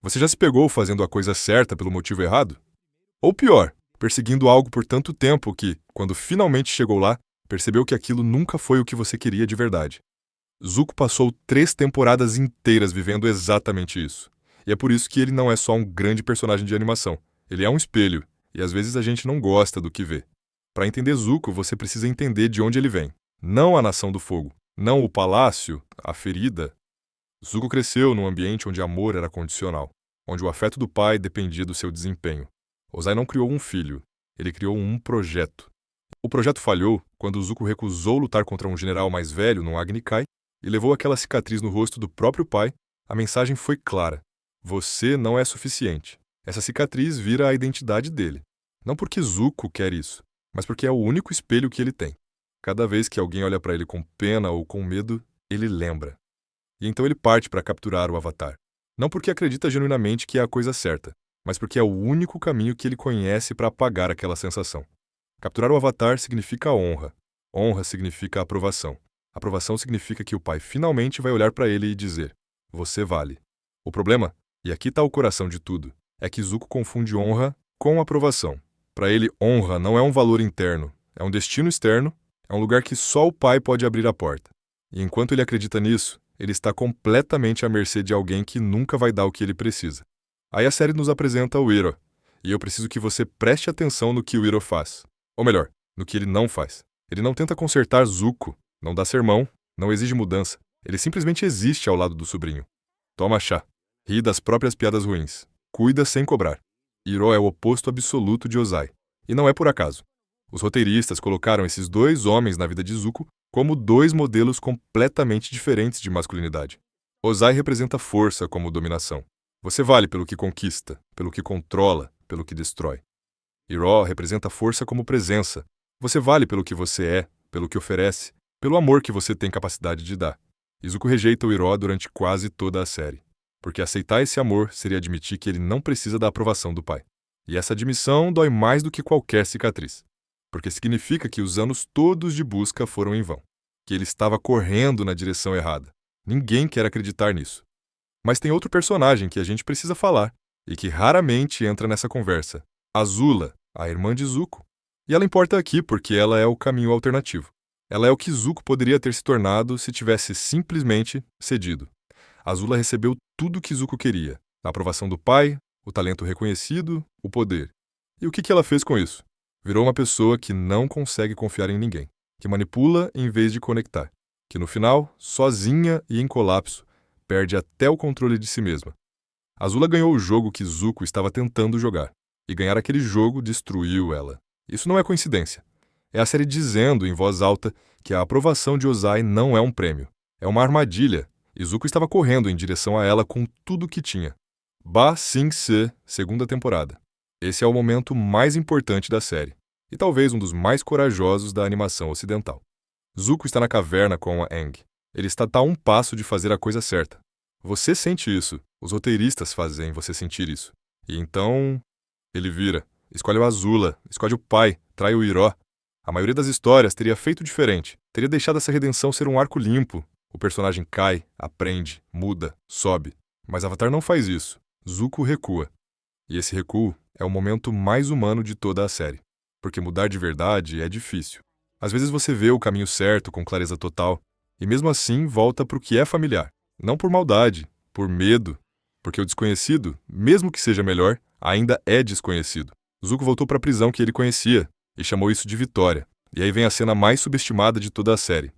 Você já se pegou fazendo a coisa certa pelo motivo errado? Ou pior, perseguindo algo por tanto tempo que, quando finalmente chegou lá, percebeu que aquilo nunca foi o que você queria de verdade. Zuko passou 3 temporadas inteiras vivendo exatamente isso. E é por isso que ele não é só um grande personagem de animação. Ele é um espelho, e às vezes a gente não gosta do que vê. Para entender Zuko, você precisa entender de onde ele vem. Não a Nação do Fogo, não o palácio, a ferida. Zuko cresceu num ambiente onde amor era condicional, onde o afeto do pai dependia do seu desempenho. Ozai não criou um filho, ele criou um projeto. O projeto falhou quando Zuko recusou lutar contra um general mais velho no Agni Kai e levou aquela cicatriz no rosto do próprio pai. A mensagem foi clara: você não é suficiente. Essa cicatriz vira a identidade dele. Não porque Zuko quer isso, mas porque é o único espelho que ele tem. Cada vez que alguém olha para ele com pena ou com medo, ele lembra. E então ele parte para capturar o Avatar. Não porque acredita genuinamente que é a coisa certa, mas porque é o único caminho que ele conhece para apagar aquela sensação. Capturar o Avatar significa honra. Honra significa aprovação. Aprovação significa que o pai finalmente vai olhar para ele e dizer: você vale. O problema, e aqui está o coração de tudo, é que Zuko confunde honra com aprovação. Para ele, honra não é um valor interno, é um destino externo, é um lugar que só o pai pode abrir a porta. E enquanto ele acredita nisso, ele está completamente à mercê de alguém que nunca vai dar o que ele precisa. Aí a série nos apresenta o Iroh, e eu preciso que você preste atenção no que o Iroh faz. Ou melhor, no que ele não faz. Ele não tenta consertar Zuko, não dá sermão, não exige mudança. Ele simplesmente existe ao lado do sobrinho. Toma chá. Ri das próprias piadas ruins. Cuida sem cobrar. Iroh é o oposto absoluto de Ozai. E não é por acaso. Os roteiristas colocaram esses dois homens na vida de Zuko como dois modelos completamente diferentes de masculinidade. Ozai representa força como dominação. Você vale pelo que conquista, pelo que controla, pelo que destrói. Iroh representa força como presença. Você vale pelo que você é, pelo que oferece, pelo amor que você tem capacidade de dar. Zuko rejeita o Iroh durante quase toda a série, porque aceitar esse amor seria admitir que ele não precisa da aprovação do pai. E essa admissão dói mais do que qualquer cicatriz, porque significa que os anos todos de busca foram em vão, que ele estava correndo na direção errada. Ninguém quer acreditar nisso. Mas tem outro personagem que a gente precisa falar, e que raramente entra nessa conversa. Azula, a irmã de Zuko. E ela importa aqui porque ela é o caminho alternativo. Ela é o que Zuko poderia ter se tornado se tivesse simplesmente cedido. Azula recebeu tudo o que Zuko queria: a aprovação do pai, o talento reconhecido, o poder. E o que ela fez com isso? Virou uma pessoa que não consegue confiar em ninguém, que manipula em vez de conectar, que no final, sozinha e em colapso, perde até o controle de si mesma. Azula ganhou o jogo que Zuko estava tentando jogar, e ganhar aquele jogo destruiu ela. Isso não é coincidência. É a série dizendo em voz alta que a aprovação de Ozai não é um prêmio, é uma armadilha, e Zuko estava correndo em direção a ela com tudo o que tinha. Ba Sing Se, segunda temporada. Esse é o momento mais importante da série, e talvez um dos mais corajosos da animação ocidental. Zuko está na caverna com a Aang. Ele está a um passo de fazer a coisa certa. Você sente isso, os roteiristas fazem você sentir isso. E então, ele vira, escolhe o Azula, escolhe o pai, trai o Iroh. A maioria das histórias teria feito diferente, teria deixado essa redenção ser um arco limpo. O personagem cai, aprende, muda, sobe. Mas Avatar não faz isso. Zuko recua. E esse recuo é o momento mais humano de toda a série. Porque mudar de verdade é difícil. Às vezes você vê o caminho certo com clareza total, e mesmo assim volta para o que é familiar. Não por maldade, por medo. Porque o desconhecido, mesmo que seja melhor, ainda é desconhecido. Zuko voltou para a prisão que ele conhecia, e chamou isso de vitória. E aí vem a cena mais subestimada de toda a série.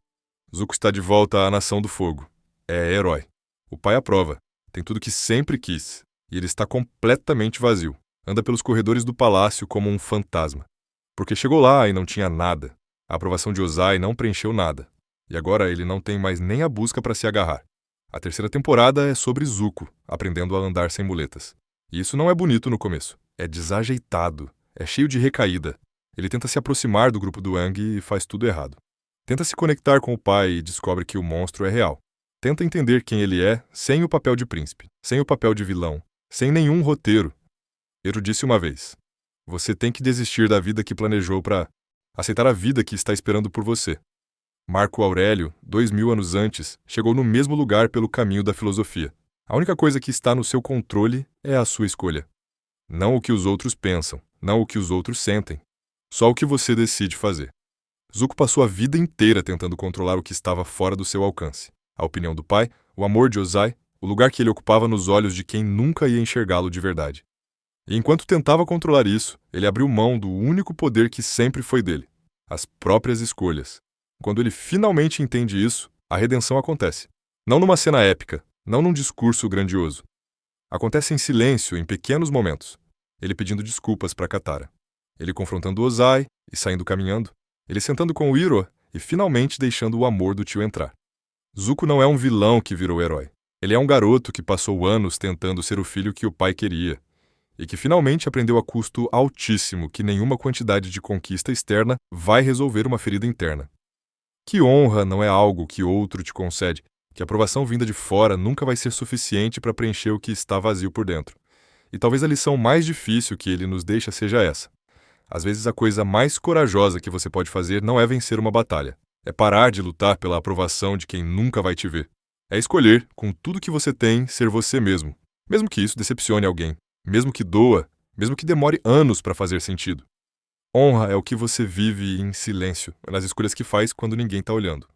Zuko está de volta à Nação do Fogo. É herói. O pai aprova. Tem tudo que sempre quis. E ele está completamente vazio. Anda pelos corredores do palácio como um fantasma. Porque chegou lá e não tinha nada. A aprovação de Ozai não preencheu nada. E agora ele não tem mais nem a busca para se agarrar. A terceira temporada é sobre Zuko, aprendendo a andar sem muletas. E isso não é bonito no começo. É desajeitado. É cheio de recaída. Ele tenta se aproximar do grupo do Aang e faz tudo errado. Tenta se conectar com o pai e descobre que o monstro é real. Tenta entender quem ele é sem o papel de príncipe, sem o papel de vilão, sem nenhum roteiro. Ero disse uma vez: você tem que desistir da vida que planejou para aceitar a vida que está esperando por você. Marco Aurélio, 2000 anos antes, chegou no mesmo lugar pelo caminho da filosofia. A única coisa que está no seu controle é a sua escolha. Não o que os outros pensam, não o que os outros sentem. Só o que você decide fazer. Zuko passou a vida inteira tentando controlar o que estava fora do seu alcance. A opinião do pai, o amor de Ozai, o lugar que ele ocupava nos olhos de quem nunca ia enxergá-lo de verdade. E enquanto tentava controlar isso, ele abriu mão do único poder que sempre foi dele: as próprias escolhas. Quando ele finalmente entende isso, a redenção acontece. Não numa cena épica, não num discurso grandioso. Acontece em silêncio, em pequenos momentos. Ele pedindo desculpas para Katara. Ele confrontando Ozai e saindo caminhando. Ele sentando com o Iroh e finalmente deixando o amor do tio entrar. Zuko não é um vilão que virou herói. Ele é um garoto que passou anos tentando ser o filho que o pai queria, e que finalmente aprendeu a custo altíssimo que nenhuma quantidade de conquista externa vai resolver uma ferida interna. Que honra não é algo que outro te concede, que a aprovação vinda de fora nunca vai ser suficiente para preencher o que está vazio por dentro. E talvez a lição mais difícil que ele nos deixa seja essa. Às vezes a coisa mais corajosa que você pode fazer não é vencer uma batalha. É parar de lutar pela aprovação de quem nunca vai te ver. É escolher, com tudo que você tem, ser você mesmo. Mesmo que isso decepcione alguém. Mesmo que doa. Mesmo que demore anos para fazer sentido. Honra é o que você vive em silêncio, nas escolhas que faz quando ninguém está olhando.